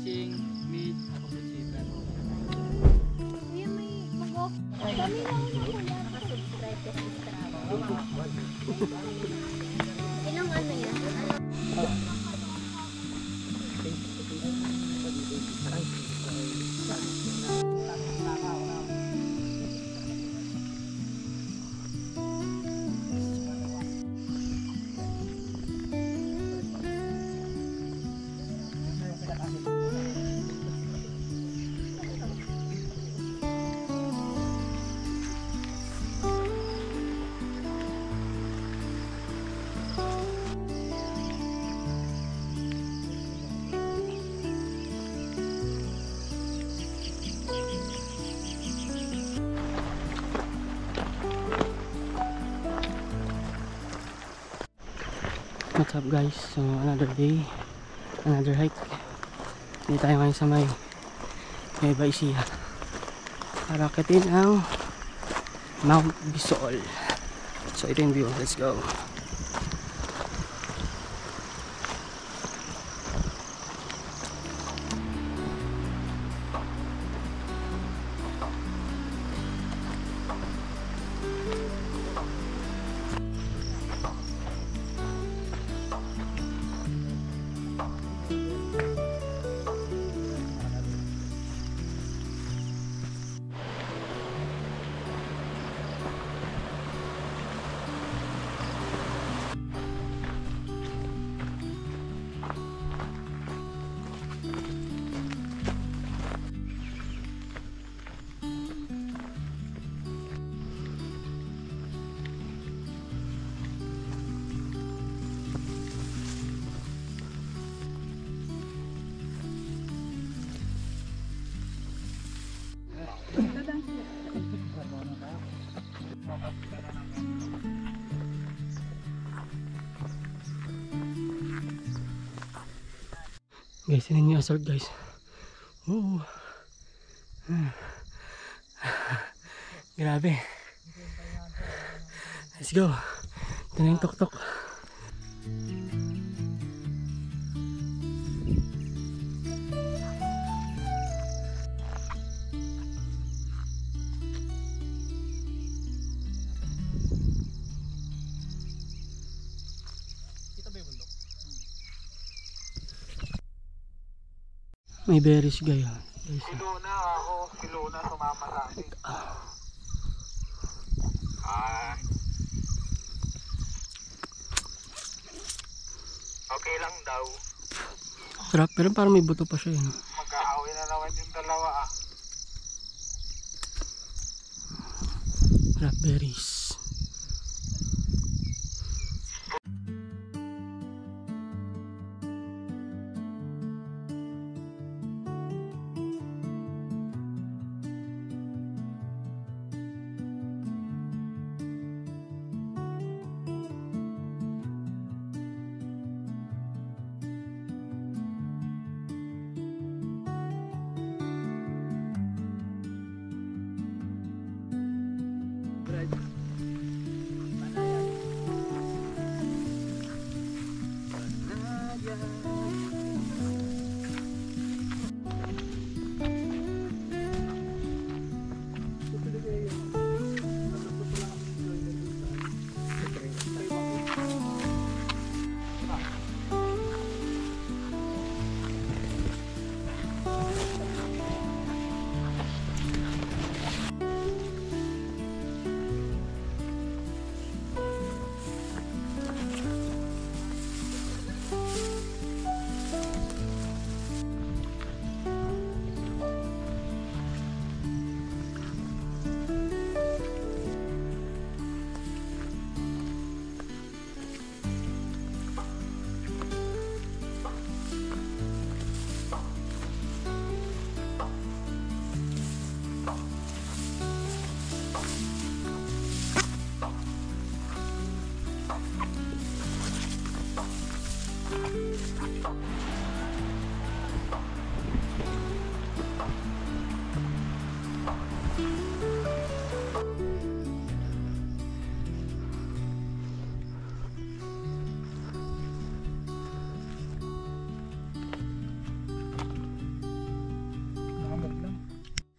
Racing, mid, ako principal. Kuya, may mag-off. Kami lang na kuya. Nakasubscribe ka sa Instagram. Ilang ano yan? What's up guys? So another day, another hike. Hindi tayo ngayon sa may Baisiya para akitin ang Mount Bisol. So ito yung view, let's go. Guys, yun yung assault guys. Oo. Grabe. Let's go. Ito na yung tok-tok. May berries gaya. Kilo na ako, kilo na sumama sa akin. Okay lang daw. Sarap, pero parang may buto pa siya yun. Mag-aaway na naman yung dalawa ah. Raspberries.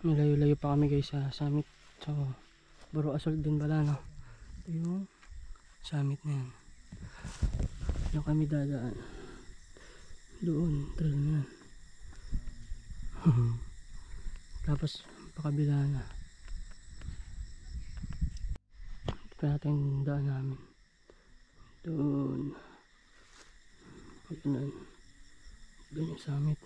Malayo-layo pa kami guys sa summit. So, Buro Assault din pala, no? Ito yung summit na yan. Doon kami dadaan. Doon, trail na yan. Tapos, pakabila na. Ito pa natin yung daan namin. Doon. Pagkanan. Doon yung summit.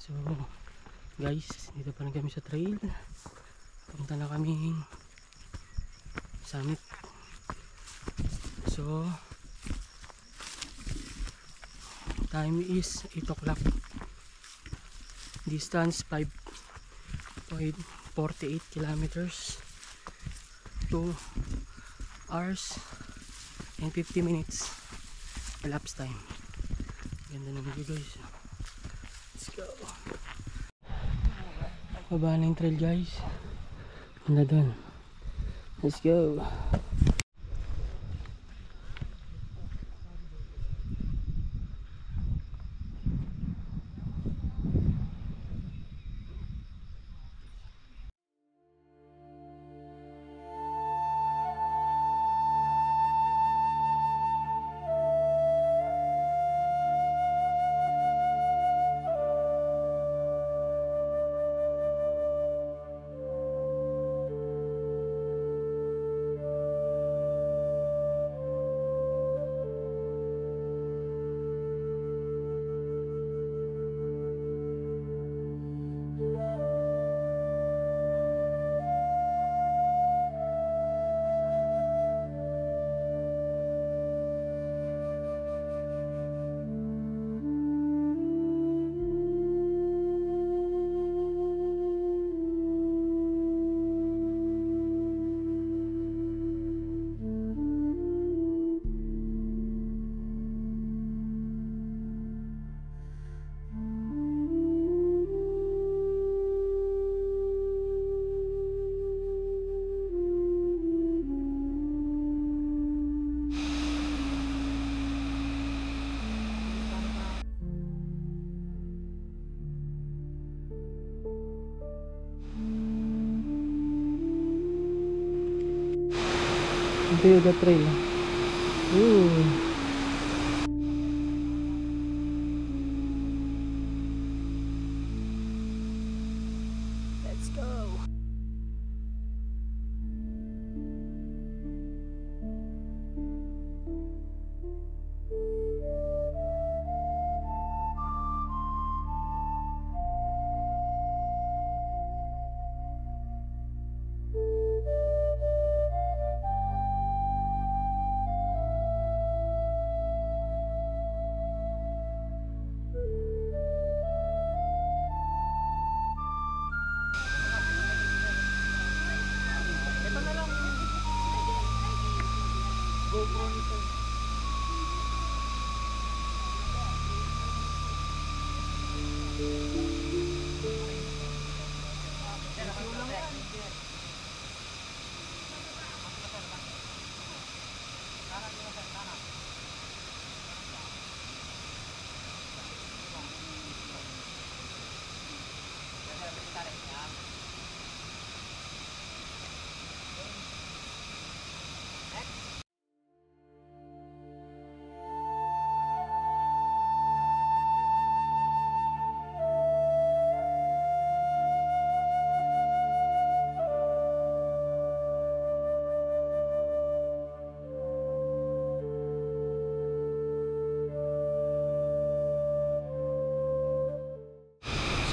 So guys, dito pa rin kami sa trail. Punta na kami summit. So time is 8 o'clock. Distance 5.48 kilometers. 2 hours and 50 minutes elapsed time. Ganda naman dito guys. Let's go. Baba na yung trail guys. Ganda dun. Let's go. Ito yung the trail. Ooh. Let's go.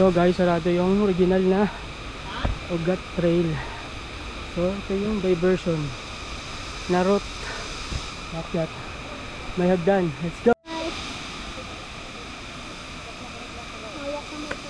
So guys, sarado yung original na Ugat Trail. So So ito yung diversion na route. Akyat. May hagdan. Let's go! Hawak ka mo ito.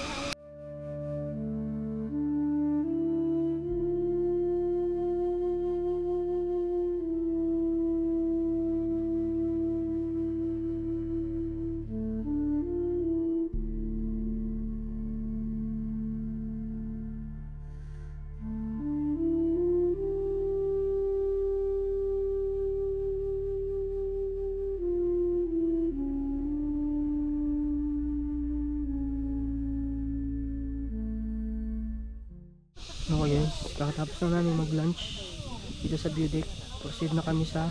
Okay guys, kakatapos na namin mag-lunch dito sa view deck. Proceed na kami sa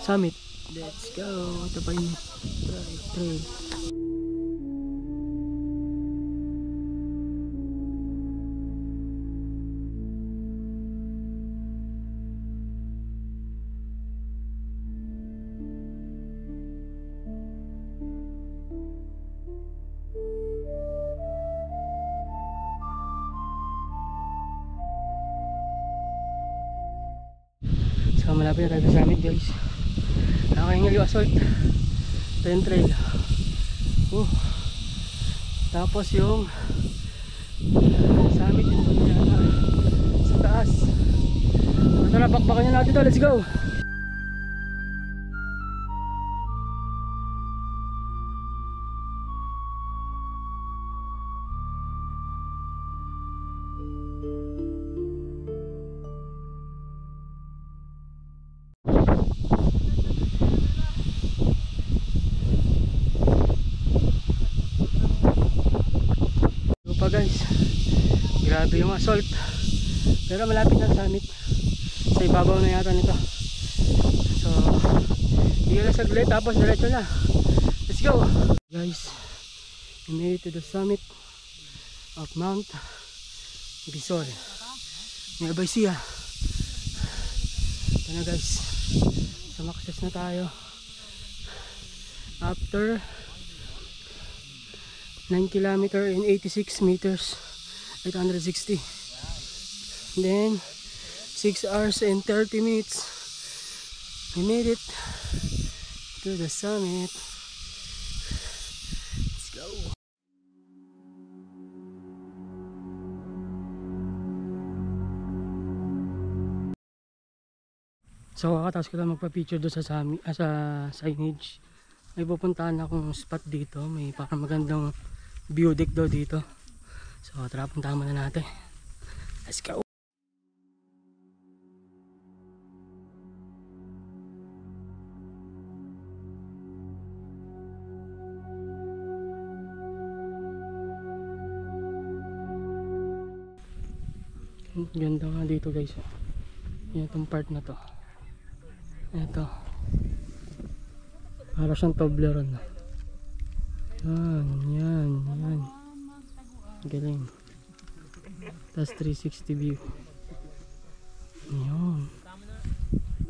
summit. Let's go! Ito pa yung trail. So malapit na tayo sa summit guys. Nakahingal yung assault. Ito yung trail. Tapos yung summit yung sa taas. So tara, bakbakan nyo natin ito. Let's go! Guys, grabe yung assault, pero malapit na sa summit. Sa ibabaw na yata nito. So hindi lang saglit, tapos diretso na. Let's go guys. We made it to the summit of Mount Bisol, nearby Sia. Ito na guys, sumakses na tayo after 9 km and 86 meters, 860. Then 6 hours and 30 minutes we made it to the summit. Let's go. So kakatapos ko lang magpa-picture doon sa signage. May pupuntahan akong spot dito, may parang magandang view deck daw dito. So tara, puntahan muna natin. Let's go! Ganda nga dito guys. Yan itong part na to. Ito. Para siyang Toblerone. Yan. Galing. Tas 360 view. Yan.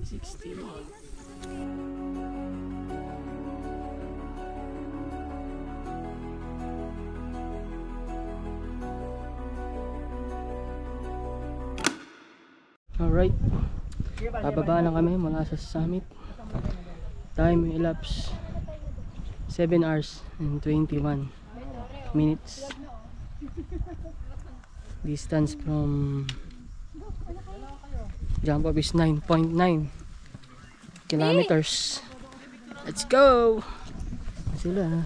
60. Alright. Pababa na kami mula sa summit. Time elapsed 7 hours and 21 minutes. Distance from jump up is 9.9 kilometers. Let's go! Sila.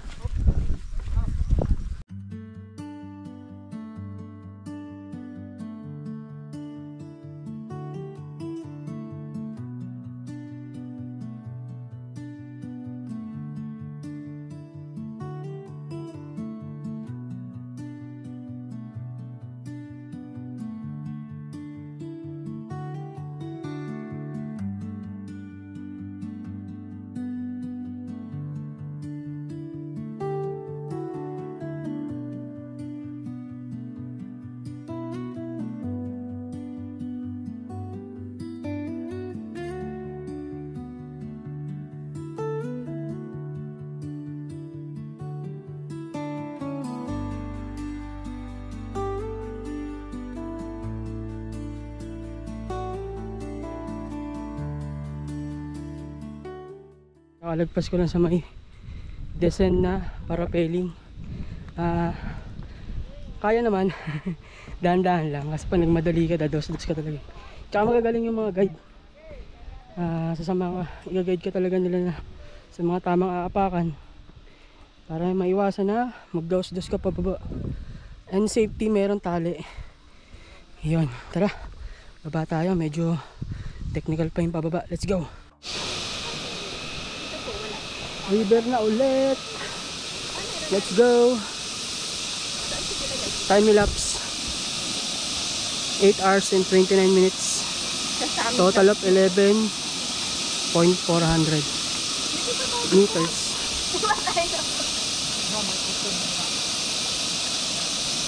Nakalagpas ko lang sa may descent na parapelling. Kaya naman. Dahan-dahan lang kasi pag nagmadali ka, dados-dos ka talaga. Tsaka magagaling yung mga guide. I-guide ka talaga nila na sa mga tamang aapakan para maiwasan na magdaos-dos ka pababa. And safety, meron tali. Yun, tara. Baba tayo, medyo technical pa yung pababa. Let's go. River na ulit. Let's go. Time lapse. 8 hours and 29 minutes. Total of 11.400 meters.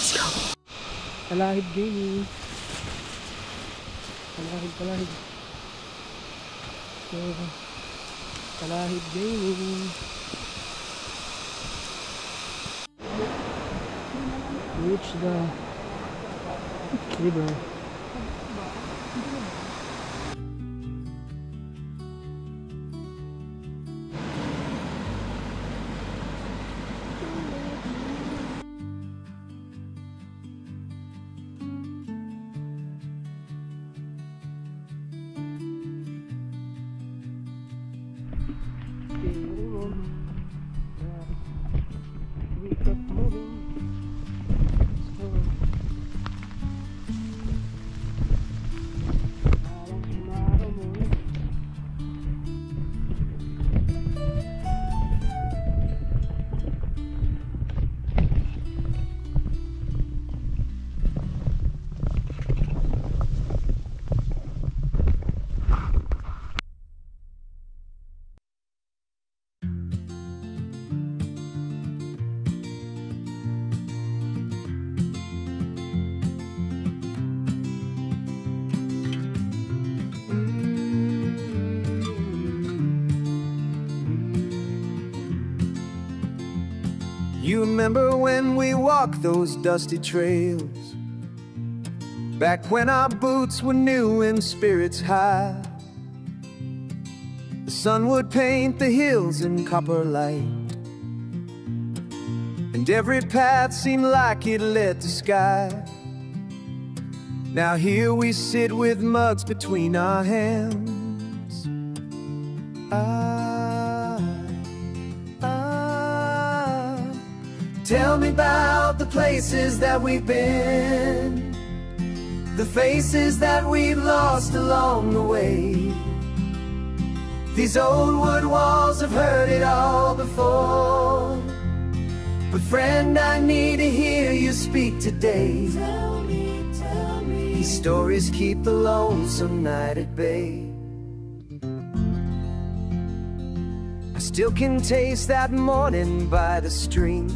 Let's go. Talahib gaming. Talahib. So, Talahib gaming. Reach the river. We kept moving. So, You remember when we walked those dusty trails, back when our boots were new and spirits high. The sun would paint the hills in copper light, and every path seemed like it led to sky. Now here we sit with mugs between our hands. Tell me about the places that we've been, the faces that we've lost along the way. These old wood walls have heard it all before, but friend, I need to hear you speak today. Tell me. These stories keep the lonesome night at bay. I still can taste that morning by the stream,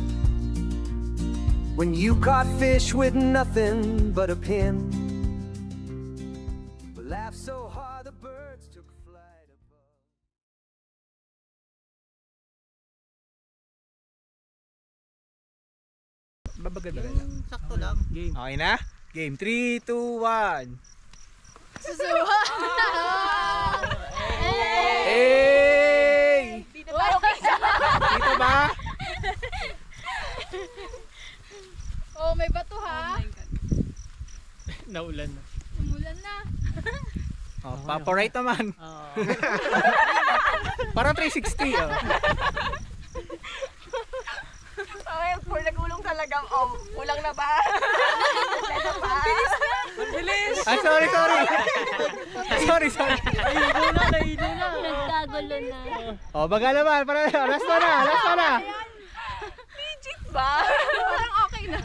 when you caught fish with nothing but a pin. Laughed so hard the birds took flight above. Babagad lang. Sakto lang. Game. Okay na? Game 3, 2, 1. Susuha! Hey! Dito tayo kaysa. Dito ba? Oh, may bato ha. Naulan na. Umulan na. Oh, paparate naman. Oo. Parang 360. Oh. Okay, for nagulong talagang kulang na ba? Bilis! Ah, sorry. sorry. Nahilo na. Nagkagulo na. Oh, baga naman. Last na. Legit ba? Parang okay na.